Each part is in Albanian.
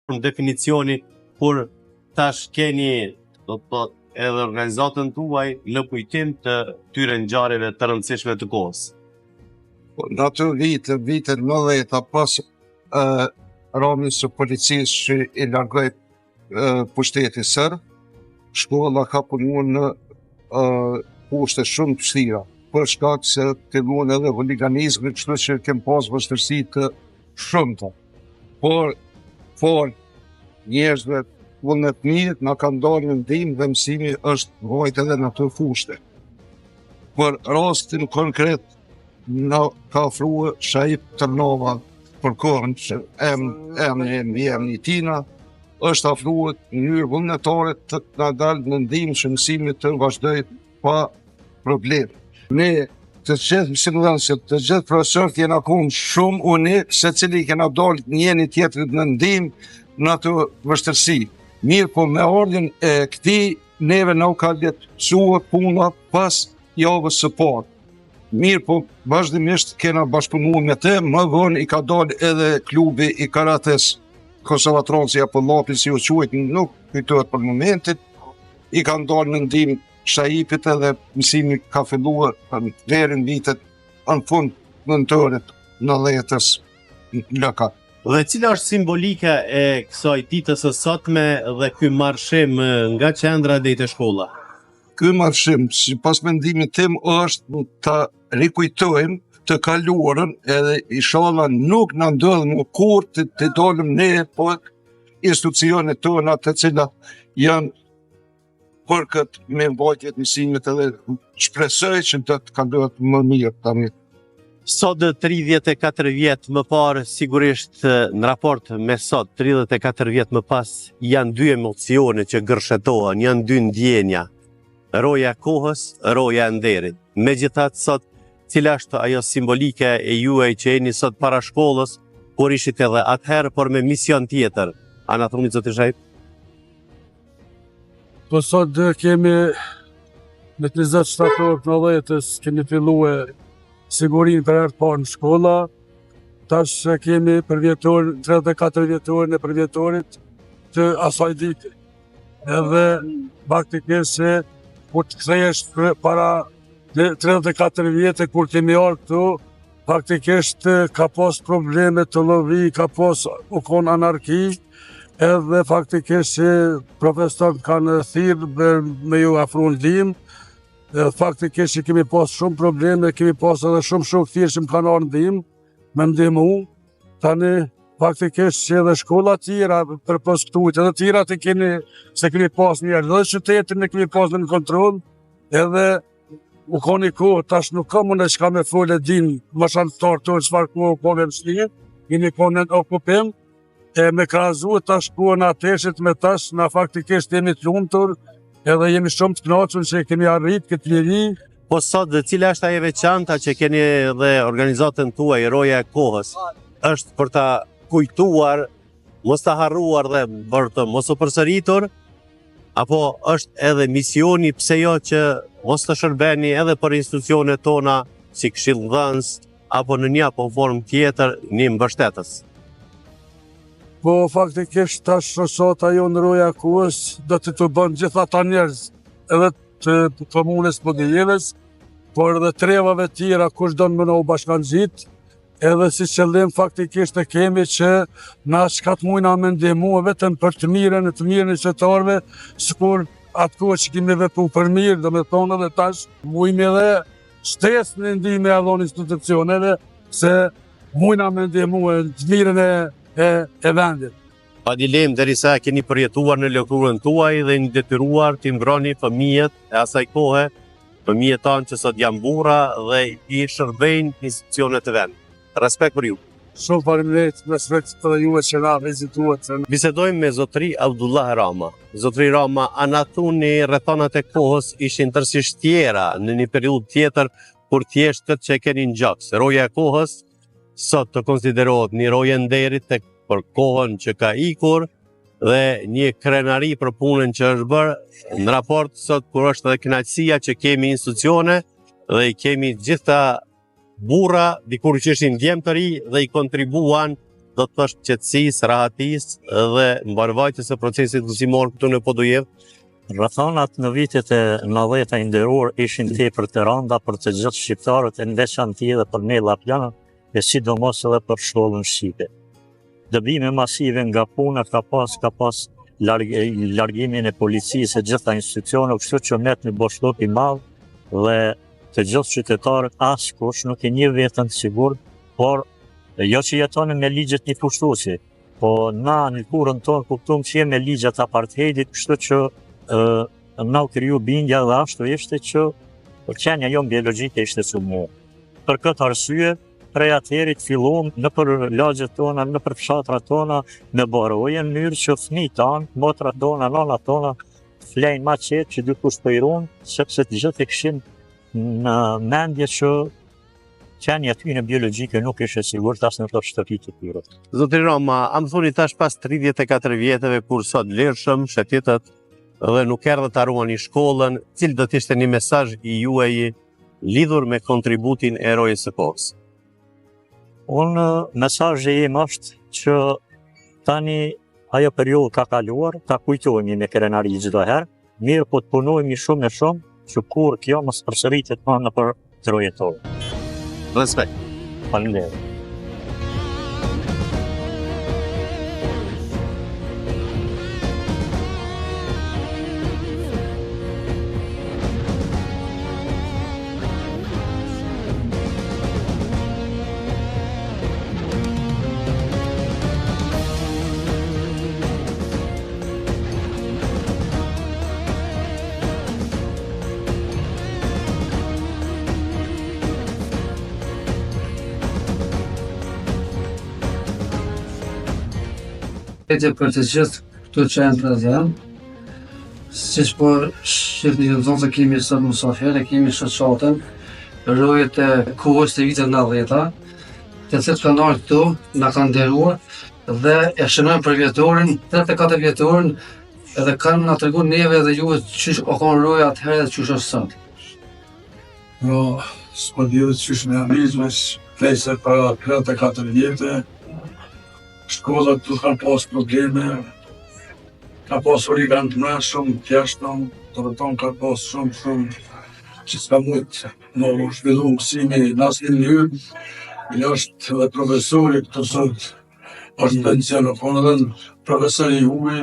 në definicioni, kur tash keni, do të thotë, edhe organizatën tuaj në kujtim të tyre ngjarjeve të rëndësishme të kohës. Në atë vitet 90 pas ramës së policisë që i largoi pushteti serb, shkolla ka punuar në kushte shumë të vështira, për shkak se filluan edhe huliganizmi, kështu që kem pas vështirësi të shumta. Por njerëzve vullnetëmirë na kanë dalë në ndihmë dhe mësimi është vojt edhe në atë fushte. Për rastin konkret, na ka ofruar Shaip Tërnova për kohën që emri i tina, është ofruar në mënyrë vullnetare të na dalë në ndihmë që mësimi të vazhdoj pa problem. Ne të gjithë mësimdhënësit, të gjithë profesorët jena konë shumë unik, secili kena dalë njëri tjetrit në ndihmë në atë vështirësi. Mirë po me ardhin e këtij neve na u ka lehtësuar puna pas javës së parë. Mirë po vazhdimisht kena bashkëpunuar me të, më vonë i ka dalë edhe klubi i karates konservatronci apo llapi si u quajt, nuk kujtohet për momentin, i kanë dalë në ndihmë Shaipit edhe mësimi ka filluar deri në vitet në fund nëntorit 90-s LK. Dhe cila është simbolika e kësaj ditës së sotme dhe ky marshim nga qendra deri te shkolla? Ky marshim, sipas mendimit tim, është ta rikujtojmë të kaluarën, edhe inshallah nuk na ndodh më kurrë të dalim ne, po institucionet tona të cilat janë për këtë me mbajtjet mësimit, edhe shpresoj që do të kalohet më mirë tani. Sot 34 vjet më parë, sigurisht në raport me sot 34 vjet më pas, janë dy emocione që gërshetohen, janë dy ndjenja. Roja kohës, roja nderit. Megjithatë sot, cila është ajo simbolike e juaj që jeni sot para shkollës, por ishit edhe atëherë, por me mision tjetër. A na thoni zoti Shaip? Po sot kemi në 20 shtator 90-s kemi filluar sigurinë për herë të parë në shkolla. Tash kemi përvjetor 34 vjetorin e përvjetorit të asaj dite. Edhe faktikisht se kur të kthehesh para 34 vjetë kur kemi ardhur këtu, faktikisht ka pas probleme të llovi, ka pas u kon anarki, edhe faktikisht profesorët kanë thirrë me ju afru ndihmë. Faktikisht që kemi pas shumë probleme, kemi pas edhe shumë shokë thirrë që më kanë ardhur ndihmë, me ndihmu. Tani faktikisht që edhe shkolla tjera përpos këtujt, edhe tjera të keni, se kemi pas njerë, edhe qytetin e kemi pas në kontroll, edhe u koni kohë, tash nuk ka mune që ka me fole din më shantar të çfarë kohë u kone mëslinje, keni kone në okupim, e me krahazu tash kohën ateshit me tash, na faktikisht jemi të lumtur, edhe jemi shumë të kënaqur që kemi arrit këtë liri. Po sot dhe cila është ajo veçanta që keni dhe organizatën tuaj, roja e kohës, është për ta kujtuar, mos ta harruar dhe për të mos u përsëritur, apo është edhe misioni pse jo që mos të shërbeni edhe për institucionet tona si këshillëdhënës apo në një apo formë tjetër një mbështetës? Po faktikisht tash sot ajo në roja e kohës do të bën gjithë ata njerëz edhe të komunës Podijevës, por edhe trevave tjera kush do në u bashkanxhit, edhe si qëllim faktikisht e kemi që na çka të mujna me ndihmu vetëm për të mirën e qytetarëve, sikur atë kohë që kemi vepruar për mirë, domethënë edhe tash mujmë edhe shtesë në ndihmë e dhon institucioneve se mujna me ndihmu të mirën e vendit. Pa dilem, derisa keni përjetuar në lëkurën tuaj dhe një detyruar të mbroni fëmijët e asaj kohe, fëmijët tanë që sot janë burra dhe i shërbejnë institucionet e vendit. Respekt për ju. Shumë faleminderit, respekt për juve që na vizituat. Bisedojmë me zotri Abdullah Rama. Zotri Rama, a na thoni rrethonat e kohës ishin tërësisht tjera në një periudhë tjetër kur thjeshtët që keni në gjaks. Roja e kohës sot të konsiderohet një rojë nderit për kohën që ka ikur dhe një krenari për punën që është bërë në raport sot kur është edhe kënaqësia që kemi institucione dhe i kemi gjitha burra, dikur që ishin djemë të ri dhe i kontribuan do të thosh qetësisë, rahatisë dhe mbarvajtjes së procesit mësimor këtu në Podujev? Rrethonat në vitet e 90-ta i nderuar ishin tepër të rënda për të gjithë shqiptarët, e në veçantë edhe për ne llapianët, e sidomos edhe për shkollën shqipe. Dëbime masive nga puna ka pas largimin e policisë e gjitha institucioneve, kështu që met në boshllok i madh dhe të gjithë qytetarët askush nuk e njeh veten sigurt, por jo që jetonin me ligjet një pushtuesi, po na në kurën tonë kuptuam që jemi me ligjet apartheidit, kështu që na u kriju bindja dhe ashtu ishte që qenia jonë biologjike ishte sumu. Për këtë arsye, prej atëherit filluam në për lagjet tona, në për fshatrat tona, me baroje në mënyrë që fëmijët tanë, motrat tona, nanat tona, flejnë ma qetë që dikush po i ruan, sepse të gjithë e kishin në mendje që qenia tyre biologjike nuk ishte sigurt as në këto shtëpi të tyre. Zotri Rama, a më thoni tash pas 34 vjetëve kur sot lirshëm, shëtitët dhe nuk erdhët ta ruani shkollën, cili do të ishte një mesazh i juaj lidhur me kontributin e erojës së kohës? Unë mesazhi im është që tani ajo periudhë ka kaluar, ta kujtohemi me krenari çdo herë, mirë po të punojmë shumë e shumë që kur kjo mos përsëritet më nëpër trojet tona. Respekt. Faleminderit. Për të gjithë këtu që janë prezent, siç po shihni në zonë se kemi sot musafirë, kemi shoqatën, rojet e kohës të vitit 90-ta, të cilët kanë ardhur këtu, na kanë nderuar dhe e shënojnë për vjetorin, 34 vjetorin, edhe kanë na treguar neve dhe juve çish o kanë roja atëherë dhe çish është sot. S'po di çish me analizmas, flejse para 34 vjetë. Shkollat të kanë pas probleme, ka pas origant më shumë tjeshtëm, të rëton ka pas shumë që s'ka mujtë në zhvillu mësimi në asnjë mënyrë. Është edhe profesori këtë sot është pensioner, po edhe profesori juve,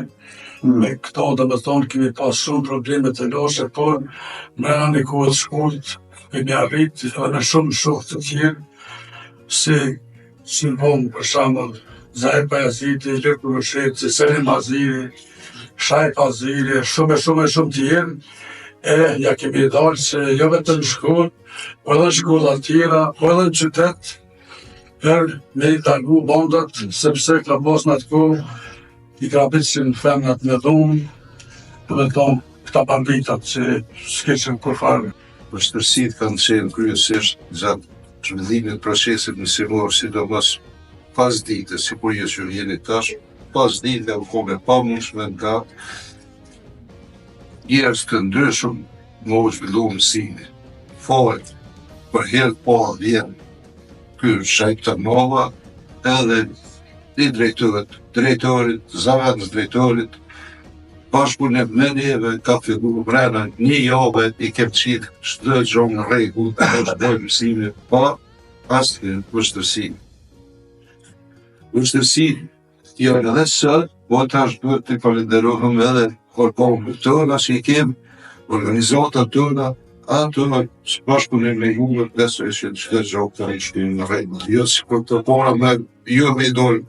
me këto dhe me thonë kemi pas shumë probleme të lashe, por me në kohë të shkurt, kemi arrit edhe me shumë shokë të tjerë, si vonë për shembull Zahir Pajaziti, Lirku Vëshetësi, Selim Aziri, Shajt Aziri, shumë tjerë, ja kemi dalë se jo vetëm në shkollë, po edhe në shkolla tjera, po edhe në qytet, për me i tagu bandat, sepse ka pas në atë kohë, i ka bisin femnat me dhumë, dhe tonë këta banditat që s'keqen kur farë. Vështërsitë kanë qenë kryesisht gjatë zhvillimit procesit mësimor, sidomos pas ditës, si kur ju që jeni tash, pas ditë e u kome pa mundshme nga njerëz të ndryshëm më u zhvillu mësimi. Fort, për herë po vjen ky Shajt Tarnova, edhe i drejtorit, zavendës drejtorit, bashkëpunim me neve ka fillu brenda një javë i kem qitë çdo gjë në rregull, është bërë mësimi pa asnjë vështirësi. Vështirësitë janë edhe sot, po tash duhet të falenderojmë edhe korporatet tona që i kemi, organizatat tona, ato që bashkëpunim me juve, besoj që çdo gjë ka ishte në rregull. Jo si kur të pora me ju me dol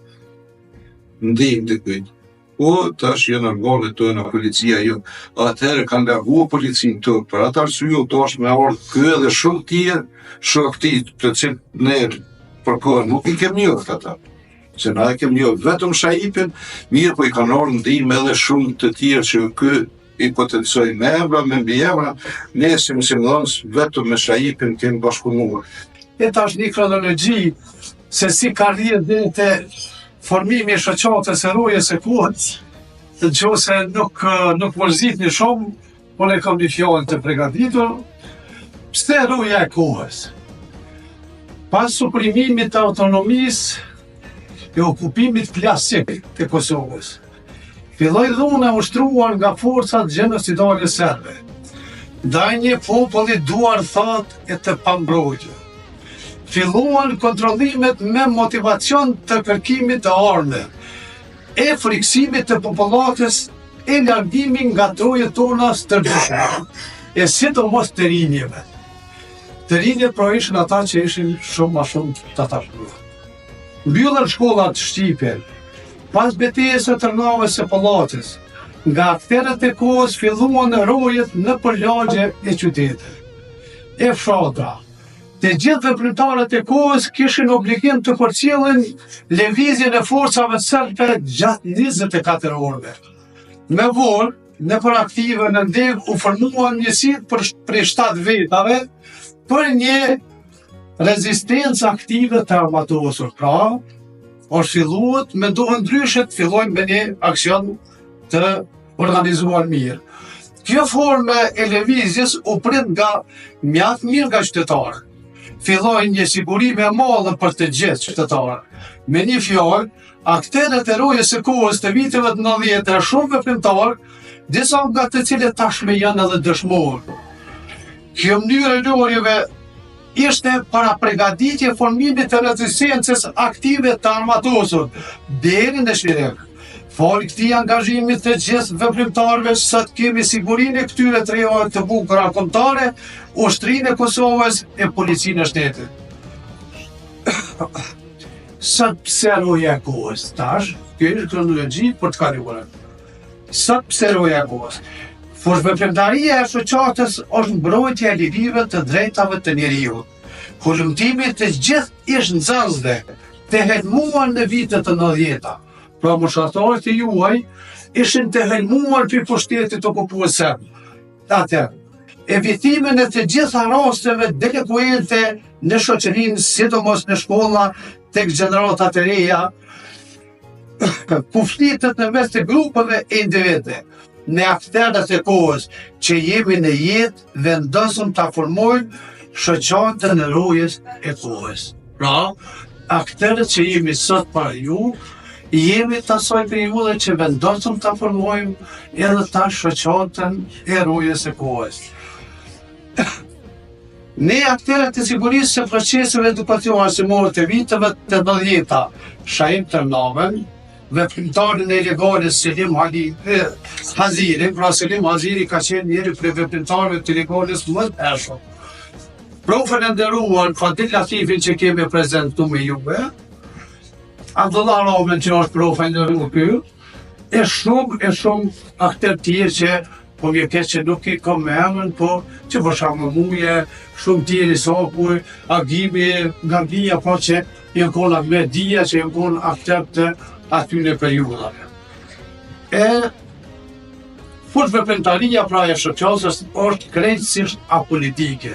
ndihmë të kujt. Po tash janë organet tona, policia jo. Atëherë kanë larguar policinë tonë, për atë arsye tash me ardhur ky edhe shumë tjerë shokti të cilët ne përkohën nuk i kemi njohur ata. Se na e kemi njohur vetëm Shajipin, mirë po i kanë ardhur ndihmë edhe shumë të tjerë që ky i potencoj me emra, me mbi emra, ne si mësimdhënës vetëm me Shajipin kemi bashkëpunuar. E tash një kronologji se si ka rrjedhë deri te formimi i shoqatës së rojes së kohës, nëse nuk vërzitni shumë, unë e kam një fjalë të përgatitur. Pse roja e kohës? Pas suprimimit të autonomisë e okupimit klasik të Kosovës. Filloi dhuna ushtruar nga forcat gjenocidale serbe, ndaj një populli duar thatë e të pambrojtur. Filluan kontrollimet me motivacion të kërkimit të armë, e friksimit të popullatës, e largimin nga trojet tona stërvitshme, e sidomos të rinjeve. Të rinjet pra ishin ata që ishin shumë ma shumë të tashruar. Mbyllën shkollat shqipe, pas betejës së Trnavës së Pallatës, nga akterët e kohës filluan rojet në përlagje e qytetit. E fshatra, të gjithë veprimtarët e kohës kishin obligim të përcjellin lëvizjen e forcave serbe gjatë 24 orëve. Me vonë, në për aktive në ndeg u formuan njësit për 7 vetave për një rezistencë aktive të armatosur. Pra, është filluat me duhet ndryshet, fillojnë me një aksion të organizuar mirë. Kjo forme e lëvizjes u prit nga mjaft mirë nga qytetarë. Fillojnë një sigurime e madhe për të gjithë qytetarë. Me një fjalë, akterët e rojës së kohës të viteve të 90 shumë veprimtarë, disa nga të cilët tashme janë edhe dëshmorë. Kjo mënyrë e lojëve ishte para përgatitje formimit të rezistencës aktive të armatosur deri në Shirek. Fali këtij angazhimit të gjithë veprimtarëve, sot kemi sigurinë e këtyre trejave të bukura kombëtare, Ushtrinë e Kosovës e Policinë e Shtetit. Sot pse roja e kohës? Tash, kjo është kronologji për të kaluarën. Sot pse roja e kohës? Fushbeprimtaria e shoqatës është mbrojtja e lirive të drejtave të njeriut. Hulumtimi të gjithë ish nxënësve të helmuar në vitet të 90-ta. Pra moshatarët e juaj ishin të helmuar për pushtetit okupues serb. Atëherë, evitimin e të gjitha rasteve delikuente në shoqërinë, sidomos në shkolla, tek gjeneratat e reja, ku flitet në mes të grupeve e individëve. Ne akterët e kohës që jemi në jetë, vendosëm ta formojmë shoqatën e rojës e kohës. Pra, akterët që jemi sot para ju, jemi të asaj periudhe që vendosëm ta formojmë edhe ta shoqatën e rojës e kohës. Ne akterët e sigurisë së proceseve edukacione arsimore të viteve të 90-ta, Shahim Tërnavën, veprimtarin e ilegales Selim Haziri, pra Selim Haziri ka qenë njëri prej veprimtarëve të ilegales më të hershëm. Profën e nderuar Fadil Latifin që kemi prezentu me juve, Abdullah Ramen që është profën e nderuar ky, e shumë akter tjerë që po mje keq që nuk i kam me emën, po që për shamë muje, shumë tjeri Sakuj, Agimi, Garbija, po që janë konë me dhja që janë konë akter të atyne periudhave. Fushbeprimtaria pra e shoqatës është krejtësisht apolitike,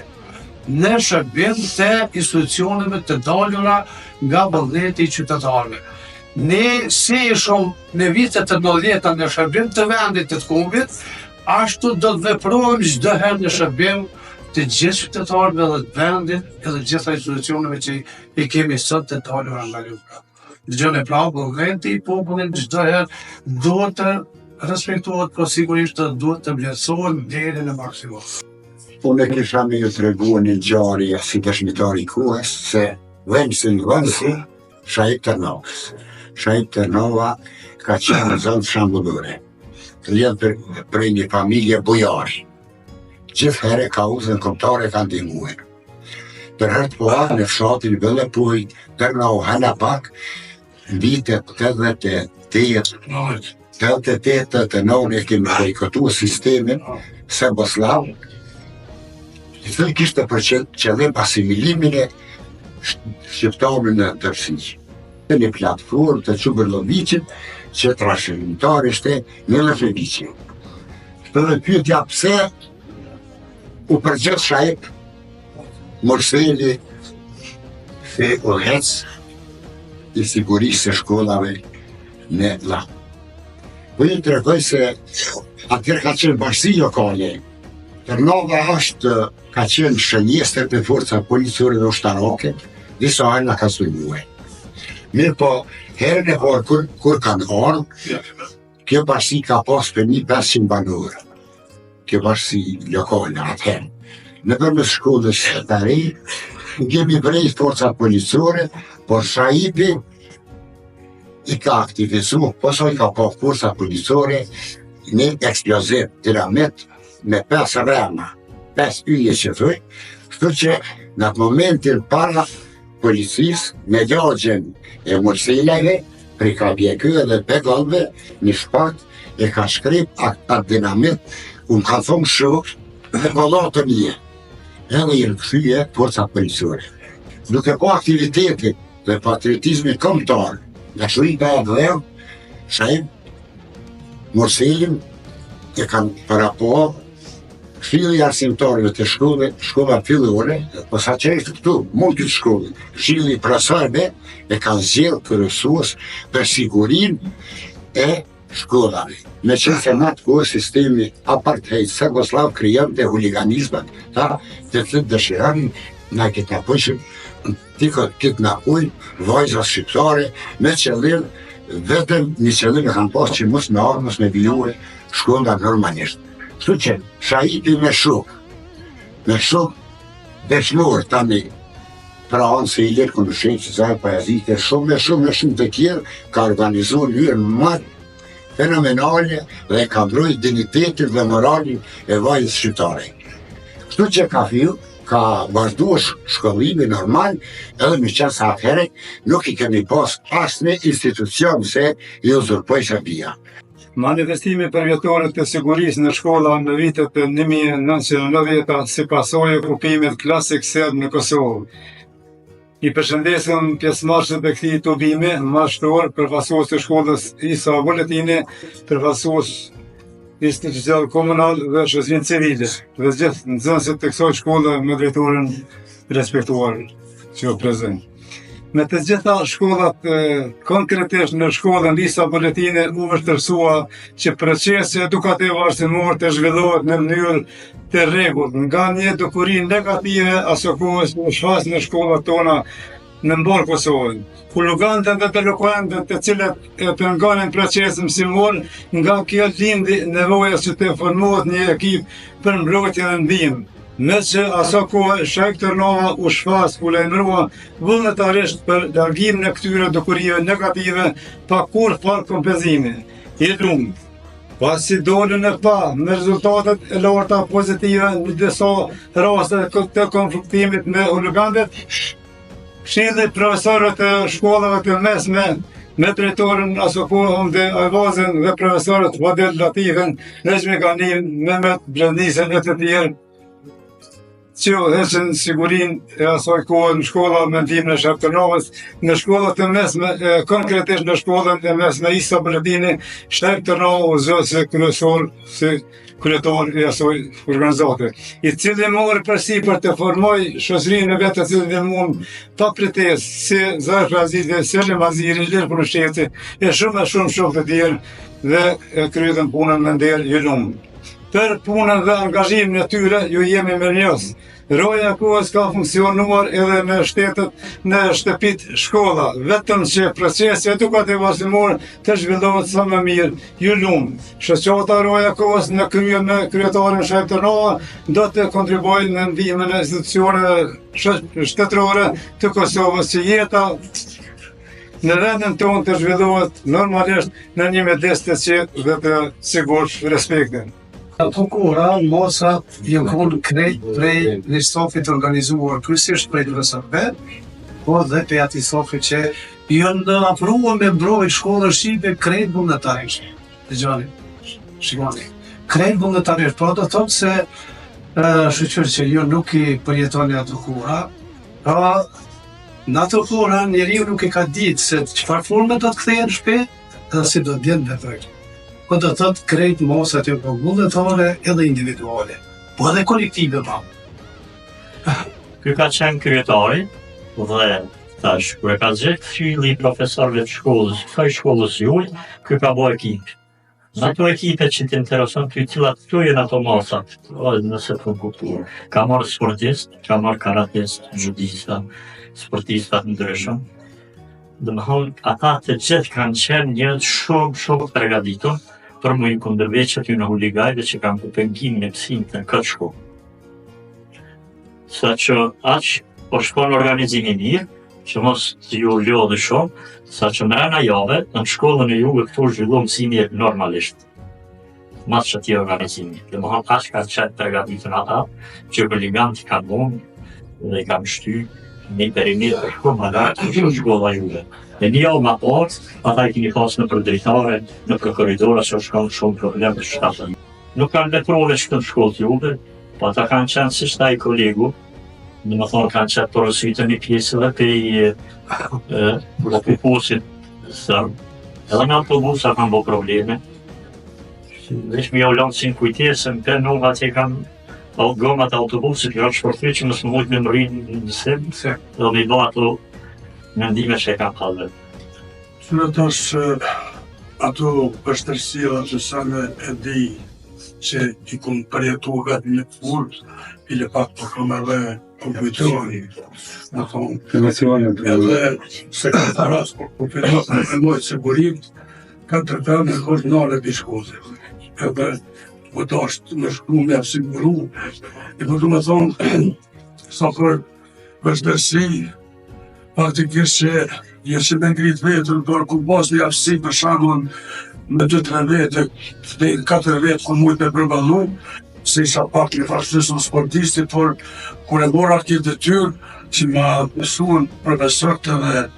në shërbim të institucioneve të dalura nga vullneti i qytetarëve. Ne si shumë në vitet të 90-ta në shërbim të vendit të kombit, ashtu do të veprojmë çdo herë në shërbim të gjithë qytetarëve dhe të vendit edhe gjitha institucioneve që i kemi sot të dalura nga luka. Dëgjoni pra, vullneti i popullit çdo herë duhet të respektohet, po sigurisht duhet të vlerësohet deri në maksimum. Unë kisha me ju të regu një gjarje si dëshmitari kohës se vëndësi Shahip Tërnavës. Shahip Tërnava ka qenë zonë shambullore. Lidhë për një familje bujari. Gjithë herë ka uzën kombëtare ka ndihmuar. Për herë të parë në fshatin Vëlle Puj, Tërnava hala pak, vitet 88-89 e kemi bojkotuar sistemin serboslav, i thënë kishte për qëllim asimilimin e shqiptarëve në tërësi. Një platformë të Çuberllovicit që trashëgimtar ishte Miloševići. Dhe pyetja pse u përgjigj Shahip Morseli se udhëhec i sigurisë së shkollave në Llah. Po ju tregoj se atëherë ka qenë bashkësi lokale. Tërnava ka qenë shënjestër të forca policore dhe ushtarake, disa herë na ka sulmuar. Mirë po, herën e parë kur kanë ardhur, kjo bashkësi ka pas për 1500 banor. Kjo bashkësi lokale atëherë. Në përmes shkollës të re, kemi vrejt forcat policore, por Shaipi i ka aktivizu, poso i ka pa forcat policore, një eksploziv dinamit me 5 rema, 5 yje që thuj, kështu që në atë momentin para policisë, me gjagjen e mërsileve, pri ka bjekë dhe pegallve, një shpat e ka shkrip atë dinamit, unë ka thonë shok dhe ballatën një, edhe i rëkësye forca policore. Duke po aktivitetit dhe patriotizmit kombëtar, nga Shujka e Dheu, Shaib, Morselin, e kanë para po, Këshilli i arsimtarëve të shkolla fillore, po sa që është këtu, mund këtë shkollë, Këshilli i profesorëve e kanë zgjedhë kërësues për sigurinë e shkollave. Me që se në atë kohë sistemi apartheid Jugoslav krijon të huliganizmat, ta të të dëshiranë na këtë apëshëm, këtë na ujnë vajza shqiptare me qëllim, vetëm një qëllim e kanë pas që mos me ardhë, mos me vijuar shkolla normalisht. Kështu që Shaipi me shumë beshnor tani, pra anë se i lirë këndushenjë që zajë pajazite, shumë të tjerë, ka organizuar njërë më fenomenale dhe ka mbrojt dignitetin dhe moralin e vajzës shqiptare. Kështu që ka fillu, ka vazhduar shkollimi normal, edhe me qenë sa atëherë nuk i kemi pas asnjë institucion se i uzurpoi shtëpia. Manifestimi përvjetore të sigurisë në shkolla në vitet e 1990 si pasojë e okupimit klasik serb në Kosovë. I përshëndesëm pjesëmarrësët e këtij tubimi mashtror, përfaqësues të shkollës Isa Vuletini, përfaqësues institucion komunal dhe shoqërinë civile, dhe gjithë nxënësit të kësaj shkolle me drejtorin respektuar që u prezent. Me të gjitha shkollat konkretisht në shkollën Isa Vuletini u vështërsua që procesi edukativ arsimor të zhvillohet në mënyrë të rregullt, nga një dukuri negative aso kohës në shfaq në shkollat tona në mbar Kosovën. Hulugantët dhe delinkuentët të cilët e pengonin procesin mësimor, nga kjo lindi nevoja që të formohet një ekip për mbrojtje dhe ndihmë. Me që aso kohë Shaip Tërnova u shfaq u lajmërua vullnetarisht për largimin e këtyre dukurive negative pa kur farë kompenzimi. I lumë, pasi dolën e pa me rezultatet e larta pozitive në disa raste të konfliktimit me hulugantët, Këshilli profesorëve të shkollave të mesme me drejtorin aso kohë dhe Ajvazën dhe profesorët Vadel Latifën, Nejmi Ganin, Mehmet Brendisën e të tjerë, që heqen sigurinë e asaj kohë në shkolla mendimin e Shaip Tërnovës, në shkollat e mesme, konkretisht në shkollën e mesme Isa Vuletini, Shaip Tërnova u zë se kryesor, se kryetar i asaj organizate, i cili mori përsipër të formoj shoqërinë e vetë të cilën e mund pa pretesë, si Zahra Azizë, Selim Aziri, Ilir Punusheti, e shumë të tjerë, dhe e kryetën punën me nder i lumë. Për punën dhe angazhimin e tyre ju jemi mirënjohës. Roja e kohës ka funksionuar edhe në shtetet në shtëpit shkolla, vetëm që procesi edukativ arsimor të zhvillohet sa më mirë. Ju lumë, shoqata Roja e kohës në krye me kryetarin Shaip Tërnova do të kontribuojnë në ndihmën e institucioneve shtetërore të Kosovës që jeta në vendin tonë të zhvillohet normalisht në një mes të qetë dhe të sigurt respektin. Ato kohëra, mosat janë konë krejt prej një stofit organizuar kryesisht prej profesorëve, po dhe prej atij stofi që janë afruar me mbrojtje shkollës shqipe krejt vullnetarisht. Dëgjoni, shikoni. Krejt vullnetarisht, po do thotë se shoqër që ju nuk i përjetoni ato kohëra, pra në ato kohëra njeriu nuk e ka ditë se çfarë forme do të kthehen shpejt dhe si do të vjen vetë. Po do thotë krejt mosat jo po vullnetare edhe individuale, po edhe kolektive pa. Ky ka qenë kryetari dhe tash, kur e ka gjetë Këshilli i profesorëve të shkollës, kësaj shkollës juaj, ky ka bërë ekip. Në ato ekipe që t'intereson ty cilat këtu jenë ato mosat, nëse të kuptuar. Ka marrë sportist, ka marrë karatist, judista, sportistat ndryshëm. Dhe më thonë, ata të gjithë kanë qenë njerëz shumë të përgatitur për mu i kundërveç aty në huligajve që kanë të pengim në mësimit në këtë shkollë. Sa që aq po shkon organizimi mirë, që mos ju lodhë shumë, sa që mrena jave, në shkollën e juve këtu zhvillu mësimi normalisht. Mas që ti organizimi. Dhe më thonë, aq kanë qenë përgatitur ata, që huliganti kanë mund dhe i kanë shty një perimetër shumë më lartë në shkolla juve. Dhe një javë më parë, ata i keni pas në për drejtare, në për koridora që shkon shumë problem të shtatën. Nuk kanë letrove që në shkollë juve, po ata kanë qenë si shtaj kolegu, në më thonë kanë qenë porositën një pjesëve për posit sërbë. Edhe në autobusa kanë bo probleme. Vesh mi jau lanë si në kujtesën, për nuk atje kanë gomat autobusit, kanë shpërthy që mësë mujtë me më rrinë në sim, dhe me do ato mendime që e kanë kalve. Që tash ato vështërsia që sa me e di që i kun përjetu vetë një furt, ile pak për kom edhe kompjuteroni, në thonë, edhe sekretaras për kompjuteroni e mojtë sigurim, kanë të rëpër në koordinale për shkoze. Edhe më dashtë me shkru me siguru, i përdu me thonë, sa për vështërsi, faktikisht që jeshtë me ngrit vetën, për ku pas një aftësi për shamon me 2-3 vete, dhe 4 vete ku mujtë me përballu, se isha pak një fashtysën sportistit, por kur e mora këtë detyrë, që ma mësuan profesorët edhe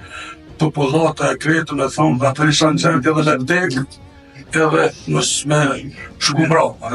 populata e kretë me thonë, dhe atër isha në gjendje edhe me vdekë, edhe mos me shku mbrapa.